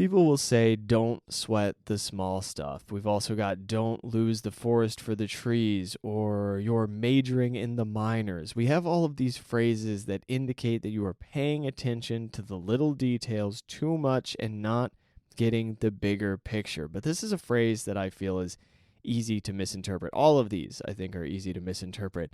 People will say, don't sweat the small stuff. We've also got, don't lose the forest for the trees, or you're majoring in the minors. We have all of these phrases that indicate that you are paying attention to the little details too much and not getting the bigger picture. But this is a phrase that I feel is easy to misinterpret. All of these, I think, are easy to misinterpret.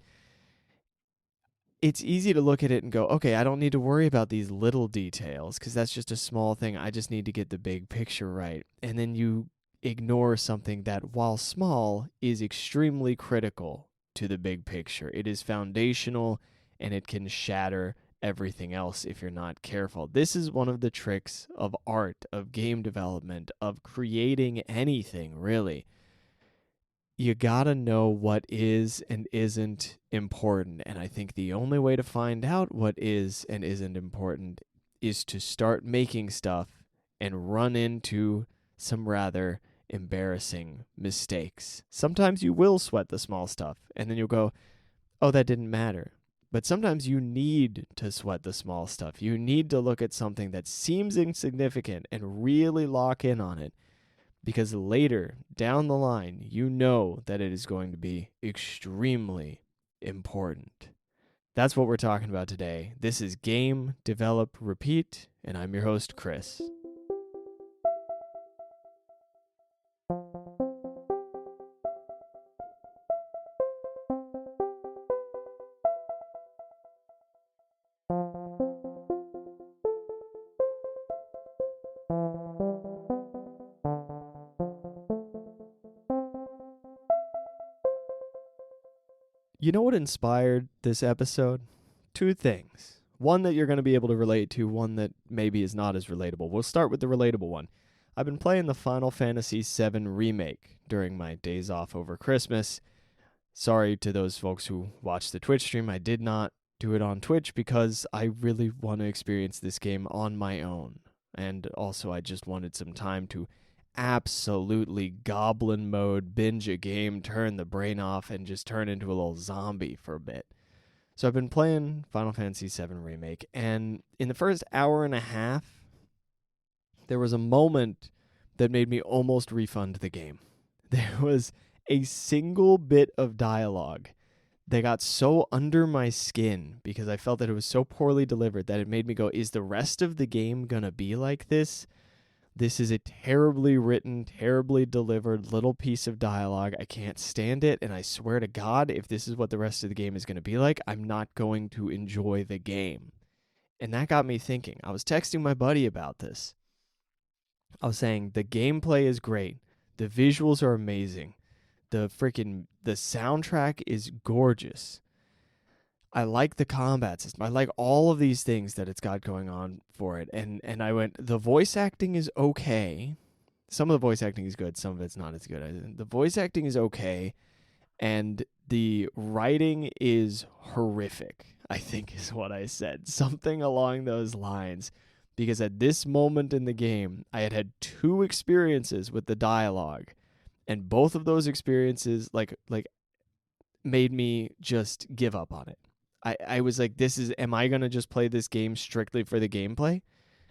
It's easy to look at it and go, okay, I don't need to worry about these little details because that's just a small thing. I just need to get the big picture right. And then you ignore something that, while small, is extremely critical to the big picture. It is foundational and it can shatter everything else if you're not careful. This is one of the tricks of art, of game development, of creating anything, really. You gotta know what is and isn't important. And I think the only way to find out what is and isn't important is to start making stuff and run into some rather embarrassing mistakes. Sometimes you will sweat the small stuff and then you'll go, oh, that didn't matter. But sometimes you need to sweat the small stuff. You need to look at something that seems insignificant and really lock in on it, because later down the line, you know that it is going to be extremely important. That's what we're talking about today. This is Game, Develop, Repeat, and I'm your host, Chris. You know what inspired this episode? Two things. One that you're going to be able to relate to, one that maybe is not as relatable. We'll start with the relatable one. I've been playing the Final Fantasy VII Remake during my days off over Christmas. Sorry to those folks who watched the Twitch stream. I did not do it on Twitch because I really want to experience this game on my own. And also, I just wanted some time to absolutely goblin mode, binge a game, turn the brain off, and just turn into a little zombie for a bit. So I've been playing Final Fantasy VII Remake, and in the first hour and a half, there was a moment that made me almost refund the game. There was a single bit of dialogue that got so under my skin because I felt that it was so poorly delivered that it made me go, is the rest of the game gonna be like this? This is a terribly written, terribly delivered little piece of dialogue. I can't stand it, and I swear to God, if this is what the rest of the game is going to be like, I'm not going to enjoy the game. And that got me thinking. I was texting my buddy about this. I was saying, the gameplay is great. The visuals are amazing. The soundtrack is gorgeous. I like the combat system. I like all of these things that it's got going on for it. And I went, the voice acting is okay. Some of the voice acting is good. Some of it's not as good. The voice acting is okay. And the writing is horrific, I think is what I said. Something along those lines. Because at this moment in the game, I had two experiences with the dialogue. And both of those experiences like made me just give up on it. I was like, am I going to just play this game strictly for the gameplay?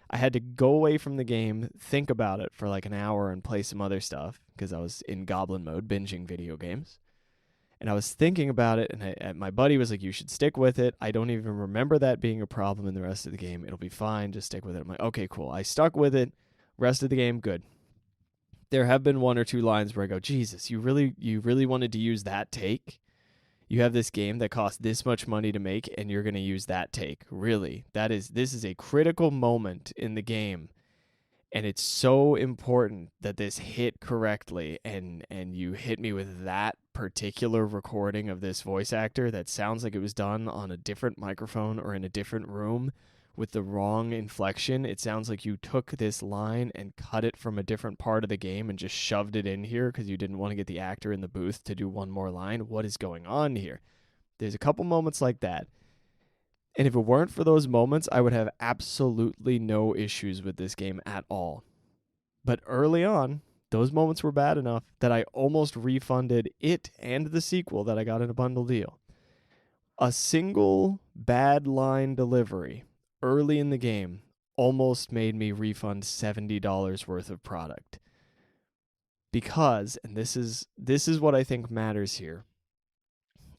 I had to go away from the game, think about it for like an hour and play some other stuff because I was in goblin mode, binging video games. And I was thinking about it, and my buddy was like, you should stick with it. I don't even remember that being a problem in the rest of the game. It'll be fine. Just stick with it. I'm like, okay, cool. I stuck with it. Rest of the game, good. There have been one or two lines where I go, Jesus, you really wanted to use that take? You have this game that cost this much money to make, and you're going to use that take. Really? This is a critical moment in the game, and it's so important that this hit correctly, and you hit me with that particular recording of this voice actor that sounds like it was done on a different microphone or in a different room with the wrong inflection. It sounds like you took this line and cut it from a different part of the game and just shoved it in here because you didn't want to get the actor in the booth to do one more line. What is going on here? There's a couple moments like that. And if it weren't for those moments, I would have absolutely no issues with this game at all. But early on, those moments were bad enough that I almost refunded it and the sequel that I got in a bundle deal. A single bad line delivery early in the game almost made me refund $70 worth of product. Because, and this is what I think matters here,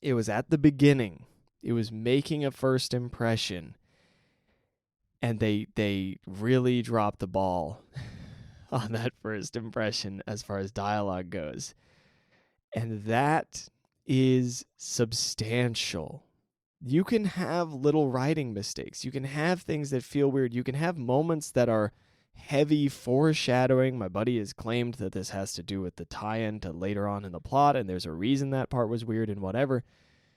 it was at the beginning. It was making a first impression. And they really dropped the ball on that first impression as far as dialogue goes. And that is substantial. You can have little writing mistakes. You can have things that feel weird. You can have moments that are heavy foreshadowing. My buddy has claimed that this has to do with the tie-in to later on in the plot, and there's a reason that part was weird and whatever.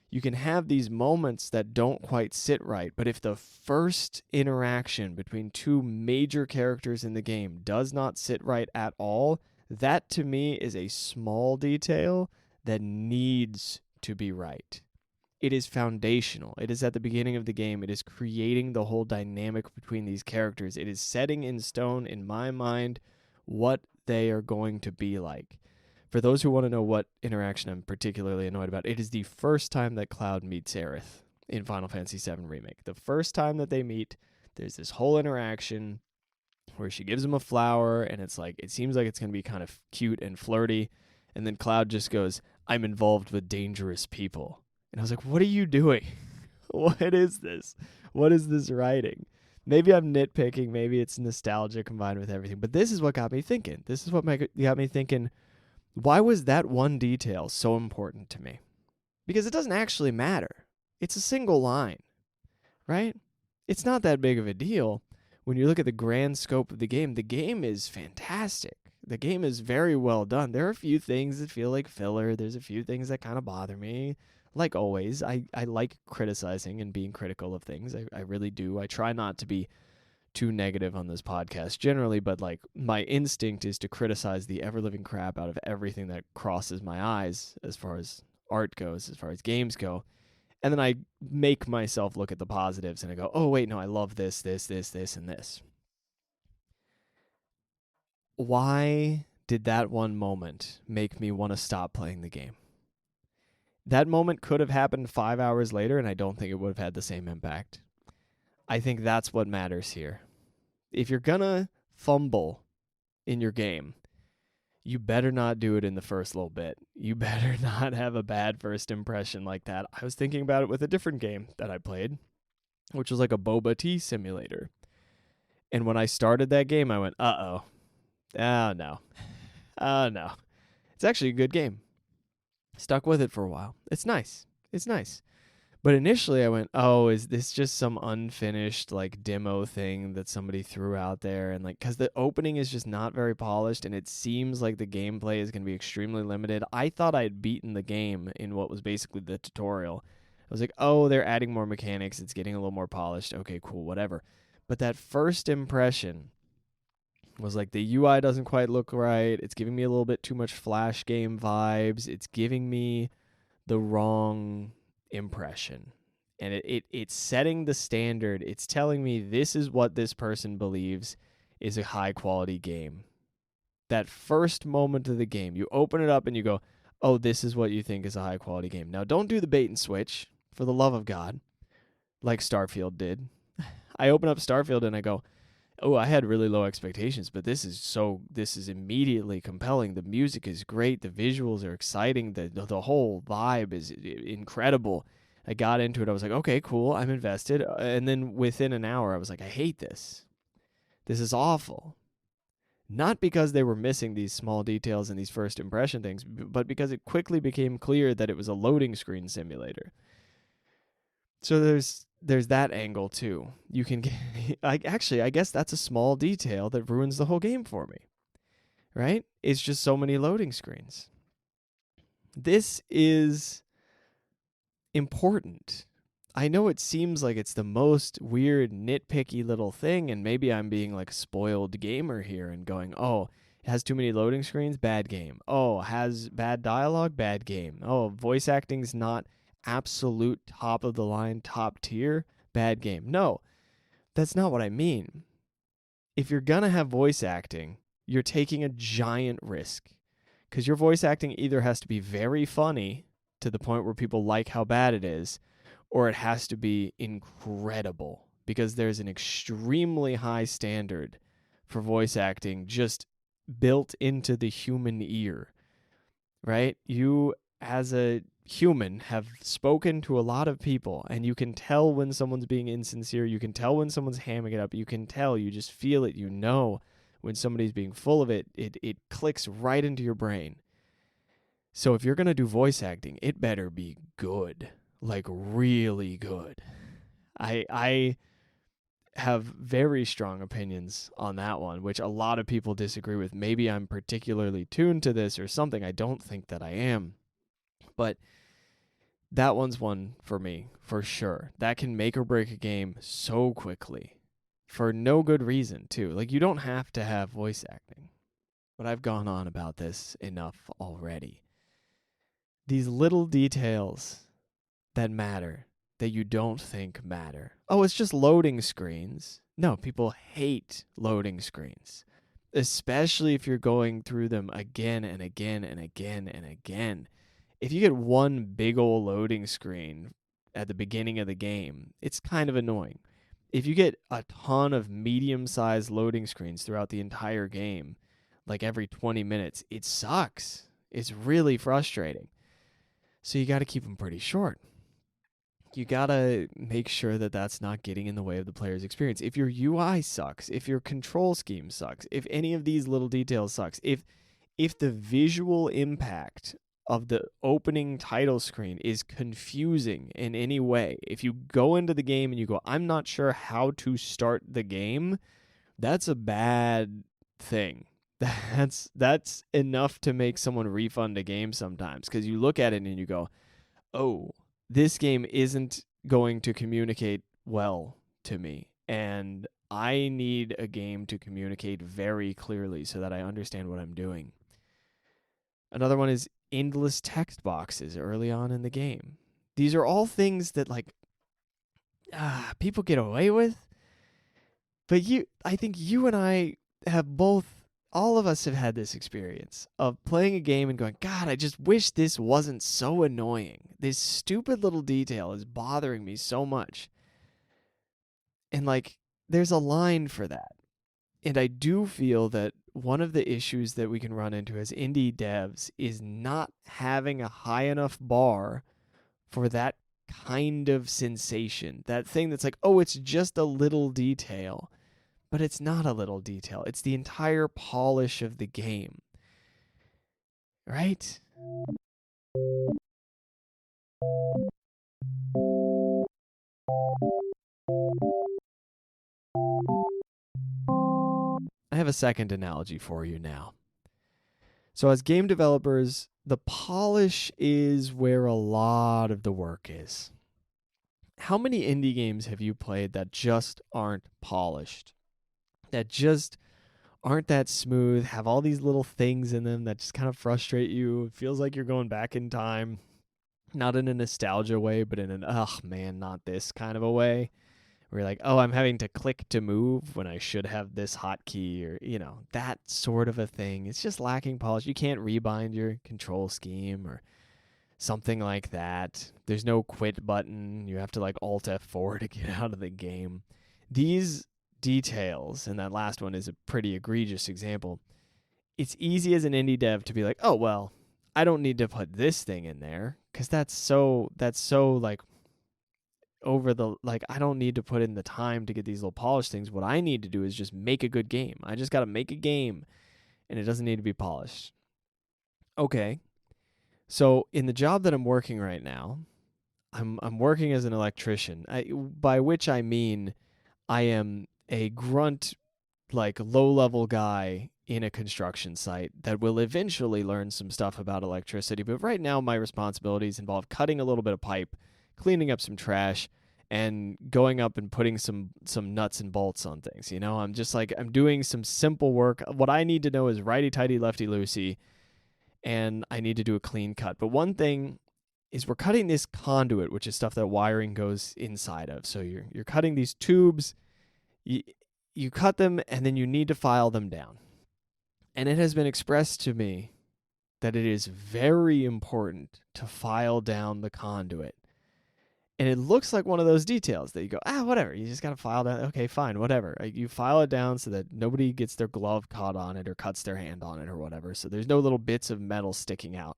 You can have these moments that don't quite sit right, but if the first interaction between two major characters in the game does not sit right at all, that to me is a small detail that needs to be right. It is foundational. It is at the beginning of the game. It is creating the whole dynamic between these characters. It is setting in stone, in my mind, what they are going to be like. For those who want to know what interaction I'm particularly annoyed about, it is the first time that Cloud meets Aerith in Final Fantasy VII Remake. The first time that they meet, there's this whole interaction where she gives him a flower, and it's like, it seems like it's going to be kind of cute and flirty, and then Cloud just goes, "I'm involved with dangerous people." And I was like, what are you doing? What is this? What is this writing? Maybe I'm nitpicking, maybe it's nostalgia combined with everything, but this is what got me thinking. This is what got me thinking, why was that one detail so important to me? Because it doesn't actually matter. It's a single line, right? It's not that big of a deal. When you look at the grand scope of the game is fantastic. The game is very well done. There are a few things that feel like filler. There's a few things that kind of bother me. Like always, I like criticizing and being critical of things. I really do. I try not to be too negative on this podcast generally, but like my instinct is to criticize the ever-living crap out of everything that crosses my eyes as far as art goes, as far as games go. And then I make myself look at the positives and I go, oh, wait, no, I love this, and this. Why did that one moment make me want to stop playing the game? That moment could have happened 5 hours later, and I don't think it would have had the same impact. I think that's what matters here. If you're gonna fumble in your game, you better not do it in the first little bit. You better not have a bad first impression like that. I was thinking about it with a different game that I played, which was like a boba tea simulator. And when I started that game, I went, uh-oh. Oh, no. Oh, no. It's actually a good game. Stuck with it for a while. It's nice. But initially I went, oh, is this just some unfinished like demo thing that somebody threw out there? And like, because the opening is just not very polished and it seems like the gameplay is going to be extremely limited. I thought I had beaten the game in what was basically the tutorial. I was like, oh, they're adding more mechanics. It's getting a little more polished. Okay, cool, whatever. But that first impression was like the UI doesn't quite look right. It's giving me a little bit too much Flash game vibes. It's giving me the wrong impression. And it's setting the standard. It's telling me this is what this person believes is a high quality game. That first moment of the game, you open it up and you go, oh, this is what you think is a high quality game. Now, don't do the bait and switch, for the love of God, like Starfield did. I open up Starfield and I go, oh, I had really low expectations, but this is immediately compelling. The music is great. The visuals are exciting. The whole vibe is incredible. I got into it. I was like, okay, cool. I'm invested. And then within an hour, I was like, I hate this. This is awful. Not because they were missing these small details and these first impression things, but because it quickly became clear that it was a loading screen simulator. So there's that angle too. You can get, I guess that's a small detail that ruins the whole game for me, right? It's just so many loading screens. This is important. I know it seems like it's the most weird, nitpicky little thing, and maybe I'm being like a spoiled gamer here and going, oh, it has too many loading screens, bad game. Oh, has bad dialogue, bad game. Oh, voice acting's not absolute top of the line, top tier, bad game. No, that's not what I mean. If you're gonna have voice acting, you're taking a giant risk, because your voice acting either has to be very funny to the point where people like how bad it is, or it has to be incredible because there's an extremely high standard for voice acting just built into the human ear, right? You, as a human, have spoken to a lot of people, and you can tell when someone's being insincere. You can tell when someone's hamming it up. You can tell. You just feel it. You know when somebody's being full of it. It clicks right into your brain. So if you're going to do voice acting, it better be good, like really good. I have very strong opinions on that one, which a lot of people disagree with. Maybe I'm particularly tuned to this or something. I don't think that I am. But that one's one for me, for sure. That can make or break a game so quickly for no good reason, too. Like, you don't have to have voice acting. But I've gone on about this enough already. These little details that matter, that you don't think matter. Oh, it's just loading screens. No, people hate loading screens, especially if you're going through them again and again and again and again. If you get one big old loading screen at the beginning of the game, it's kind of annoying. If you get a ton of medium-sized loading screens throughout the entire game, like every 20 minutes, it sucks. It's really frustrating. So you got to keep them pretty short. You got to make sure that that's not getting in the way of the player's experience. If your UI sucks, if your control scheme sucks, if any of these little details sucks, if the visual impact of the opening title screen is confusing in any way, if you go into the game and you go, I'm not sure how to start the game, that's a bad thing. That's enough to make someone refund a game sometimes, because you look at it and you go, oh, this game isn't going to communicate well to me, and I need a game to communicate very clearly so that I understand what I'm doing. Another one is endless text boxes early on in the game. These are all things that, like, people get away with, but I think you and I have both. All of us have had this experience of playing a game and going, God, I just wish this wasn't so annoying. This stupid little detail is bothering me so much. And, like, there's a line for that. And I do feel that one of the issues that we can run into as indie devs is not having a high enough bar for that kind of sensation. That thing that's like, oh, it's just a little detail. But it's not a little detail. It's the entire polish of the game. Right? I have a second analogy for you now. So as game developers, the polish is where a lot of the work is. How many indie games have you played that just aren't polished? That just aren't that smooth, have all these little things in them that just kind of frustrate you. It feels like you're going back in time, not in a nostalgia way, but in an, oh man, not this kind of a way. Where you're like, oh, I'm having to click to move when I should have this hotkey, or, you know, that sort of a thing. It's just lacking polish. You can't rebind your control scheme or something like that. There's no quit button. You have to like Alt F4 to get out of the game. These details, and that last one is a pretty egregious example. It's easy as an indie dev to be like, oh, well, I don't need to put this thing in there because that's so like over the, like, I don't need to put in the time to get these little polished things. What I need to do is just make a good game. I just got to make a game, and it doesn't need to be polished. Okay. So in the job that I'm working right now, I'm working as an electrician, by which I mean I am a grunt, like low-level guy in a construction site that will eventually learn some stuff about electricity. But right now my responsibilities involve cutting a little bit of pipe, cleaning up some trash, and going up and putting some nuts and bolts on things. You know, I'm just like, I'm doing some simple work. What I need to know is righty-tighty, lefty-loosey, and I need to do a clean cut. But one thing is we're cutting this conduit, which is stuff that wiring goes inside of. So you're cutting these tubes, you cut them, and then you need to file them down. And it has been expressed to me that it is very important to file down the conduit. And it looks like one of those details that you go, whatever. You just got to file down. Okay, fine, whatever. You file it down so that nobody gets their glove caught on it or cuts their hand on it or whatever. So there's no little bits of metal sticking out.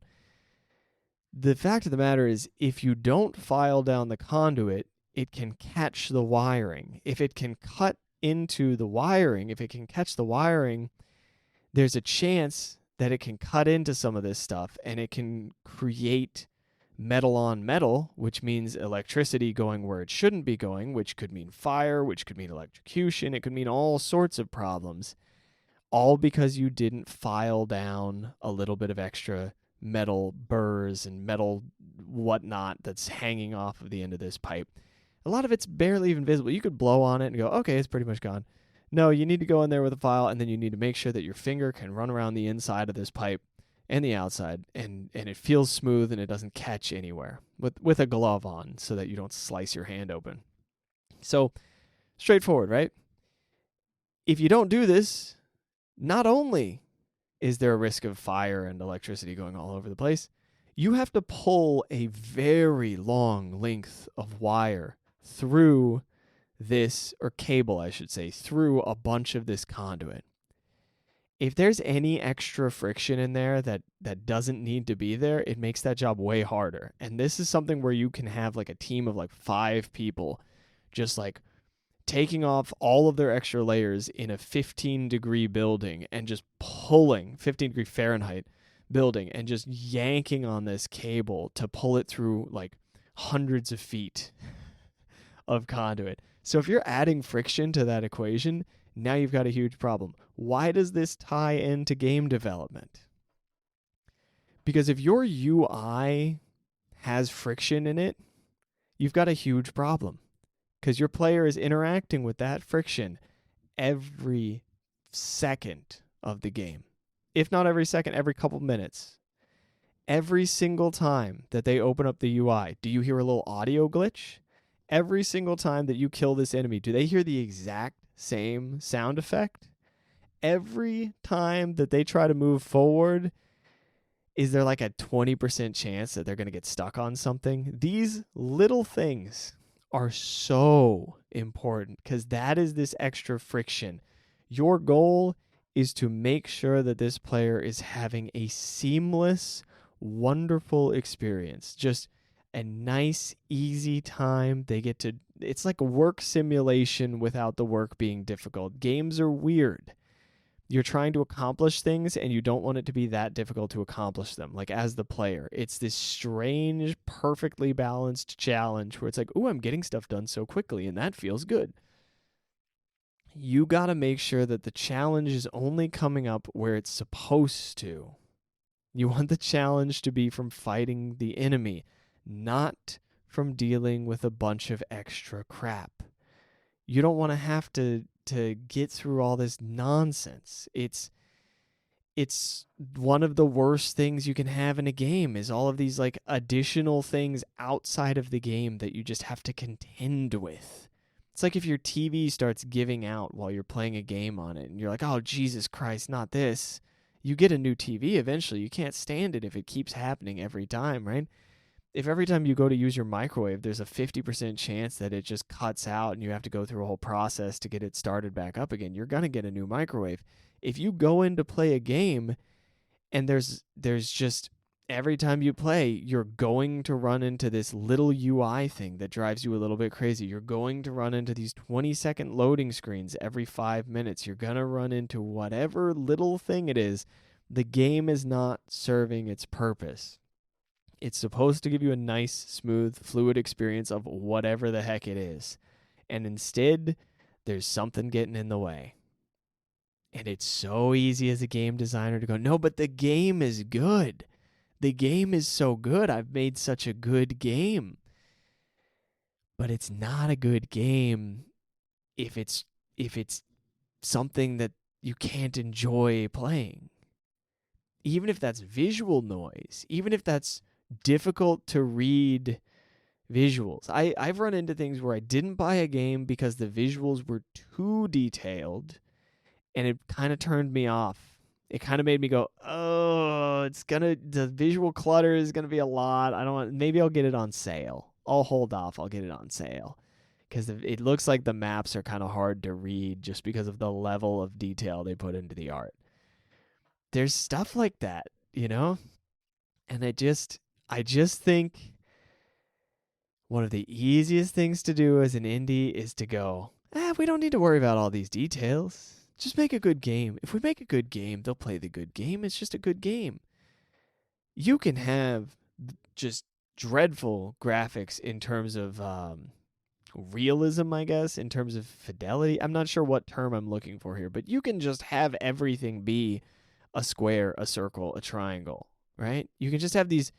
The fact of the matter is, if you don't file down the conduit, it can catch the wiring. If it can cut into the wiring, if it can catch the wiring, there's a chance that it can cut into some of this stuff and it can create metal on metal, which means electricity going where it shouldn't be going, which could mean fire, which could mean electrocution. It could mean all sorts of problems, all because you didn't file down a little bit of extra metal burrs and metal whatnot that's hanging off of the end of this pipe. A lot of it's barely even visible. You could blow on it and go, okay, it's pretty much gone. No, you need to go in there with a file, and then you need to make sure that your finger can run around the inside of this pipe and the outside, and it feels smooth and it doesn't catch anywhere with a glove on so that you don't slice your hand open. So, straightforward, right? If you don't do this, not only is there a risk of fire and electricity going all over the place, you have to pull a very long length of wire through this, or cable, I should say, through a bunch of this conduit. If there's any extra friction in there that doesn't need to be there, it makes that job way harder. And this is something where you can have like a team of like 5 people just like taking off all of their extra layers in a 15-degree building and just pulling, 15-degree Fahrenheit building, and just yanking on this cable to pull it through like hundreds of feet of conduit. So if you're adding friction to that equation, now you've got a huge problem. Why does this tie into game development? Because if your UI has friction in it, you've got a huge problem. Because your player is interacting with that friction every second of the game. If not every second, every couple minutes. Every single time that they open up the UI, do you hear a little audio glitch? Every single time that you kill this enemy, do they hear the exact same sound effect? Every time that they try to move forward, is there like a 20% chance that they're going to get stuck on something? These little things are so important because that is this extra friction. Your goal is to make sure that this player is having a seamless, wonderful experience. Just a nice, easy time. It's like a work simulation without the work being difficult. Games are weird. You're trying to accomplish things and you don't want it to be that difficult to accomplish them. Like as the player, it's this strange, perfectly balanced challenge where it's like, I'm getting stuff done so quickly and that feels good. You got to make sure that the challenge is only coming up where it's supposed to. You want the challenge to be from fighting the enemy, not from dealing with a bunch of extra crap. You don't want to have to get through all this nonsense. It's one of the worst things you can have in a game is all of these like additional things outside of the game that you just have to contend with. It's like if your TV starts giving out while you're playing a game on it and you're like, oh, Jesus Christ, not this. You get a new TV eventually. You can't stand it if it keeps happening every time, right? If every time you go to use your microwave, there's a 50% chance that it just cuts out and you have to go through a whole process to get it started back up again, you're going to get a new microwave. If you go in to play a game and there's just every time you play, you're going to run into this little UI thing that drives you a little bit crazy. You're going to run into these 20-second loading screens every 5 minutes. You're going to run into whatever little thing it is. The game is not serving its purpose. It's supposed to give you a nice, smooth, fluid experience of whatever the heck it is. And instead, there's something getting in the way. And it's so easy as a game designer to go, no, but the game is good. The game is so good. I've made such a good game. But it's not a good game if it's something that you can't enjoy playing. Even if that's visual noise, even if that's difficult to read visuals. I've run into things where I didn't buy a game because the visuals were too detailed and it kind of turned me off. It kind of made me go, the visual clutter is going to be a lot. Maybe I'll get it on sale. I'll hold off. I'll get it on sale. Because it looks like the maps are kind of hard to read just because of the level of detail they put into the art. There's stuff like that, you know? And I just think one of the easiest things to do as an indie is to go, we don't need to worry about all these details. Just make a good game. If we make a good game, they'll play the good game. It's just a good game. You can have just dreadful graphics in terms of realism, I guess, in terms of fidelity. I'm not sure what term I'm looking for here, but you can just have everything be a square, a circle, a triangle, right? You can just have these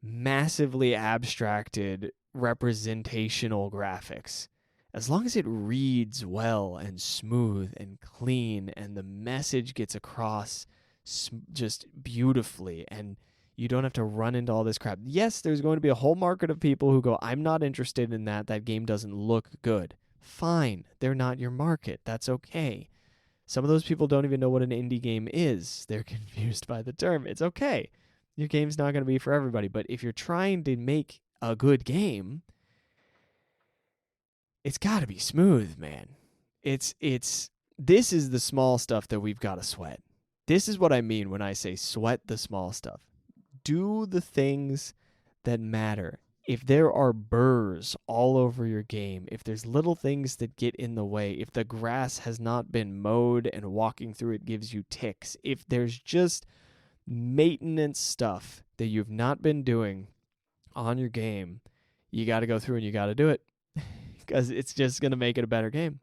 massively abstracted representational graphics. As long as it reads well and smooth and clean and the message gets across just beautifully and you don't have to run into all this crap. Yes, there's going to be a whole market of people who go, I'm not interested in that. That game doesn't look good. Fine. They're not your market. That's okay. Some of those people don't even know what an indie game is. They're confused by the term. It's okay. Your game's not going to be for everybody. But if you're trying to make a good game, it's got to be smooth, man. This is the small stuff that we've got to sweat. This is what I mean when I say sweat the small stuff. Do the things that matter. If there are burrs all over your game, if there's little things that get in the way, if the grass has not been mowed and walking through it gives you ticks, if there's just maintenance stuff that you've not been doing on your game, you got to go through and you got to do it because it's just going to make it a better game.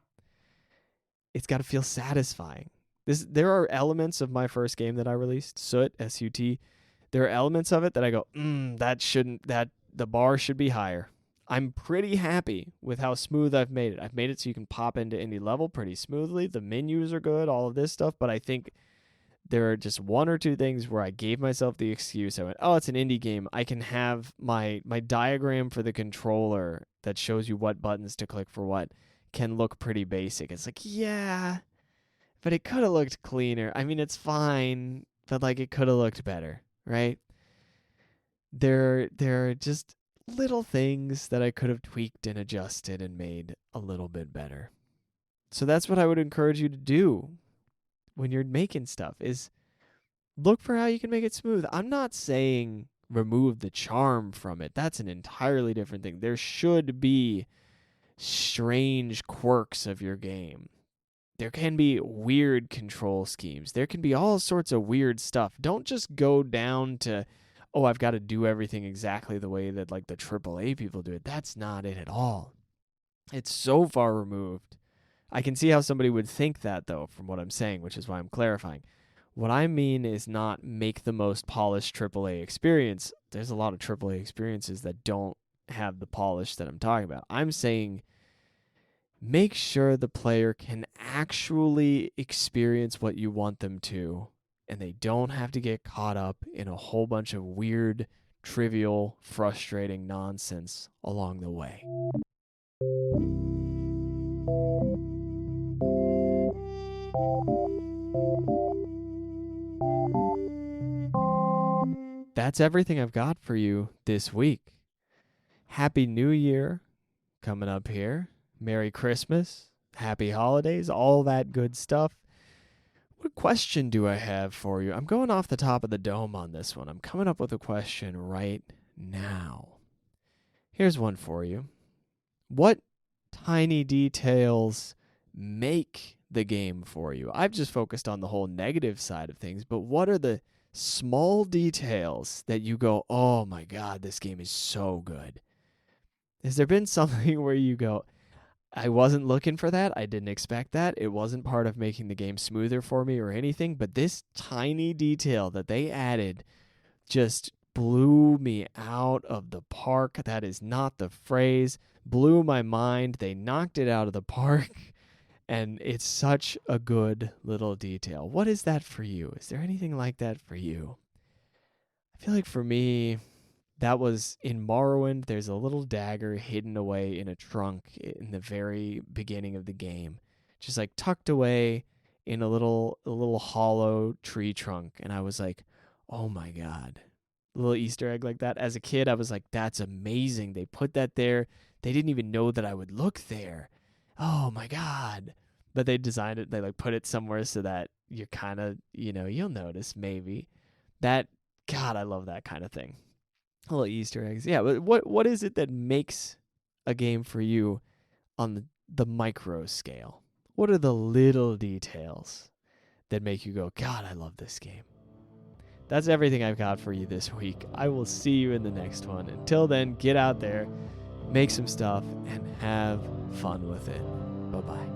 It's got to feel satisfying. There are elements of my first game that I released, Soot, S-U-T. There are elements of it that I go, the bar should be higher. I'm pretty happy with how smooth I've made it. I've made it so you can pop into any level pretty smoothly. The menus are good, all of this stuff, but I think there are just one or two things where I gave myself the excuse. I went, it's an indie game. I can have my diagram for the controller that shows you what buttons to click for what can look pretty basic. It's like, yeah, but it could have looked cleaner. I mean, it's fine, but like it could have looked better, right? There are just little things that I could have tweaked and adjusted and made a little bit better. So that's what I would encourage you to do when you're making stuff, is look for how you can make it smooth. I'm not saying remove the charm from it. That's an entirely different thing. There should be strange quirks of your game. There can be weird control schemes. There can be all sorts of weird stuff. Don't just go down to, I've got to do everything exactly the way that like the AAA people do it. That's not it at all. It's so far removed. I can see how somebody would think that, though, from what I'm saying, which is why I'm clarifying. What I mean is not make the most polished AAA experience. There's a lot of AAA experiences that don't have the polish that I'm talking about. I'm saying make sure the player can actually experience what you want them to, and they don't have to get caught up in a whole bunch of weird, trivial, frustrating nonsense along the way. That's everything I've got for you this week. Happy New Year coming up here. Merry Christmas. Happy holidays. All that good stuff. What question do I have for you? I'm going off the top of the dome on this one. I'm coming up with a question right now. Here's one for you. What tiny details make the game for you? I've just focused on the whole negative side of things, but what are the small details that you go, oh my God, this game is so good? Has there been something where you go, I wasn't looking for that, I didn't expect that, it wasn't part of making the game smoother for me or anything, but this tiny detail that they added just blew me out of the park? That is not the phrase. Blew my mind. They knocked it out of the park. And it's such a good little detail. What is that for you? Is there anything like that for you? I feel like for me, that was in Morrowind. There's a little dagger hidden away in a trunk in the very beginning of the game, just like tucked away in a little hollow tree trunk. And I was like, oh my God, little Easter egg like that. As a kid, I was like, that's amazing. They put that there. They didn't even know that I would look there. Oh my God. But they designed it, they like put it somewhere so that you're kind of, you'll notice maybe. God, I love that kind of thing. Little Easter eggs. Yeah, but what is it that makes a game for you on the micro scale? What are the little details that make you go, God, I love this game? That's everything I've got for you this week. I will see you in the next one. Until then, get out there, make some stuff, and have fun with it. Bye-bye.